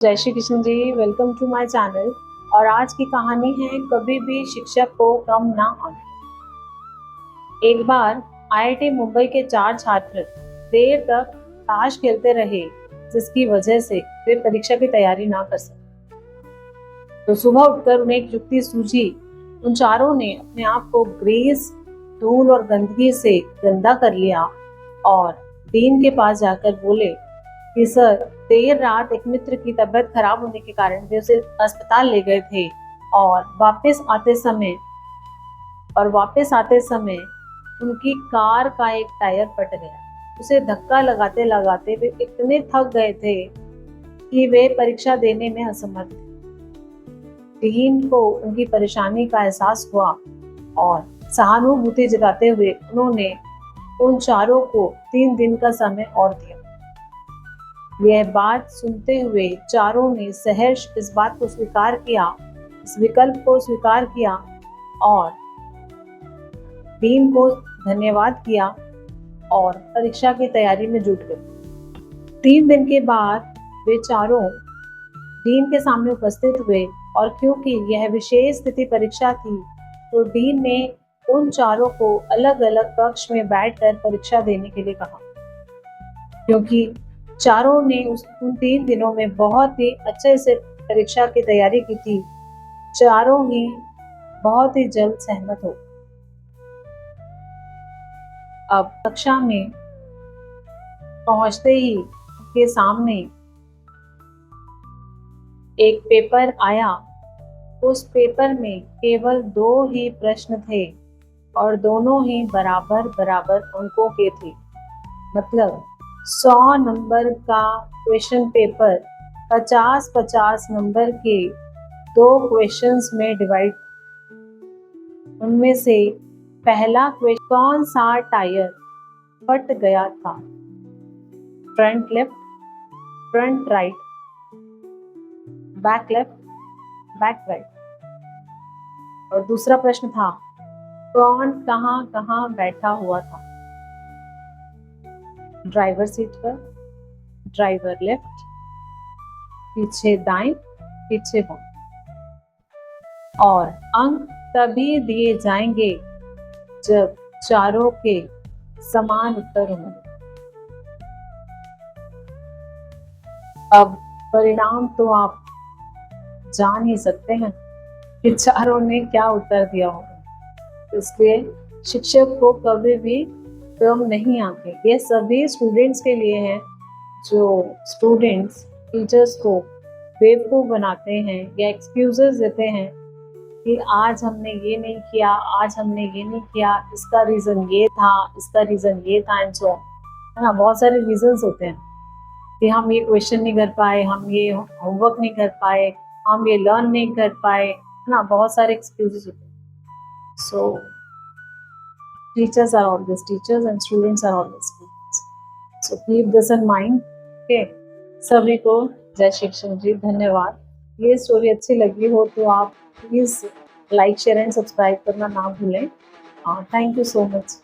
जय Shri Krishna ji, welcome to my channel. और आज की कहानी है कभी भी शिक्षक को कम ना आंके। एक बार आईआईटी मुंबई के 4 छात्र देर तक ताश खेलते रहे, जिसकी वजह से वे परीक्षा की तैयारी ना कर सके। तो सुबह उठकर उन्हें एक युक्ति सूझी। उन चारों ने अपने आप को ग्रीस, धूल और गंदगी से गंदा कर लिया और डीन के पास जाकर बोले कि सर, देर रात एक मित्र की तबीयत खराब होने के कारण वे उसे अस्पताल ले गए थे और वापस आते समय उनकी कार का एक टायर फट गया। उसे धक्का लगाते लगाते वे इतने थक गए थे कि वे परीक्षा देने में असमर्थ थे। डीन को उनकी परेशानी का एहसास हुआ और सहानुभूति जताते हुए उन्होंने उन चारों को 3 दिन का समय और दिया। यह बात सुनते हुए चारों ने सहर्ष इस विकल्प को स्वीकार किया और डीन को धन्यवाद किया और परीक्षा की तैयारी में जुट गए। 3 दिन के बाद वे चारों डीन के सामने उपस्थित हुए और क्योंकि यह विशेष स्थिति परीक्षा थी, तो डीन ने उन चारों को अलग अलग कक्ष में बैठकर परीक्षा देने के लिए कहा। क्योंकि चारों ने उन 3 दिनों में बहुत ही अच्छे से परीक्षा की तैयारी की थी, चारों ही बहुत ही जल्द सहमत हो। अब कक्षा में पहुंचते ही के सामने एक पेपर आया। उस पेपर में केवल 2 ही प्रश्न थे और दोनों ही बराबर बराबर अंकों के थे। मतलब 100 नंबर का क्वेश्चन पेपर 50-50 नंबर के 2 क्वेश्चंस में डिवाइड। उनमें से पहला क्वेश्चन, कौन सा टायर फट गया था? Front left, front right, back left, back right. और दूसरा प्रश्न था, कौन कहाँ कहाँ बैठा हुआ था? ड्राइवर सीट पर, ड्राइवर लेफ्ट, पीछे दाएं, पीछे बाएं। और अंक तभी दिए जाएंगे जब चारों के समान उत्तर होंगे। अब परिणाम तो आप जान ही सकते हैं कि चारों ने क्या उत्तर दिया होगा। इसलिए शिक्षक को कभी भी कम नहीं आंके। ये सभी स्टूडेंट्स के लिए है जो स्टूडेंट्स टीचर्स को बेवकूफ बनाते हैं या एक्सक्यूजेस देते हैं कि आज हमने ये नहीं किया, आज हमने ये नहीं किया, इसका रीजन ये था, इसका रीजन ये था एंड सो ऑन। है ना, बहुत सारे रीजंस होते हैं कि हम ये क्वेश्चन नहीं कर पाए, हम ये होमवर्क नहीं कर पाए, हम ये लर्न नहीं कर पाए, है ना, बहुत सारे एक्सक्यूजेस होते हैं। सो teachers are always teachers and students are always students. So keep this in mind. Okay. सभी को जय श्री कृष्ण जी, धन्यवाद। ये स्टोरी अच्छी लगी हो तो आप please like, share and subscribe करना ना भूलें। Thank you so much.